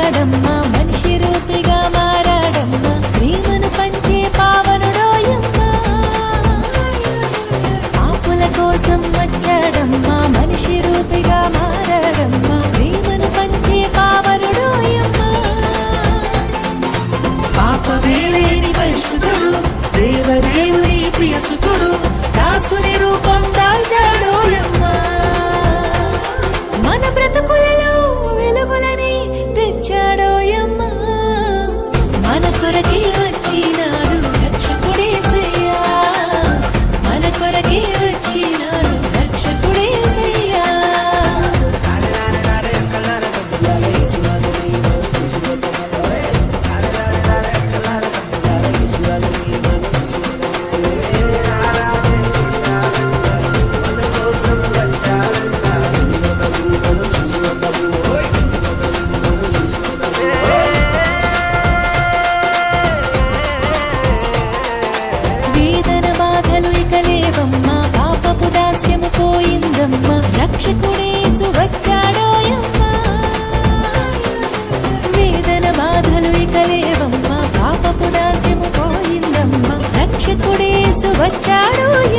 వచ్చాడమ్మా మనిషి రూపిగా మారాడమ్మా ప్రేమను పంచే పావనుడోయమ్మా పాపుల కోసం వచ్చాడమ్మా మనిషి రూపిగా మారాడమ్మా ప్రేమను పంచే పావనుడోయమ్మా పాపమే లేని పరిశుద్ధుడు దేవదేవుని ప్రియసుతుడు దాసుని రూపం దాల్చాడోయమ్మా మన బ్రతుకులలో వెలుగులని తెచ్చాడోయమ్మా మన కొరకే వచ్చినాడు రక్షకుడేసయ్యా మన కొరకే వచ్చినాడు రక్షకుడేసయ్యా వేదన బాధలు ఇక లేవమ్మా పాపపు దాస్యము పోయిందమ్మా రక్షకుడేసు వచ్చాడోయమ్మా వేదన బాధలు ఇక లేవమ్మా పాపపు దాస్యము పోయిందమ్మా రక్షకుడేసు వచ్చాడోయమ్మా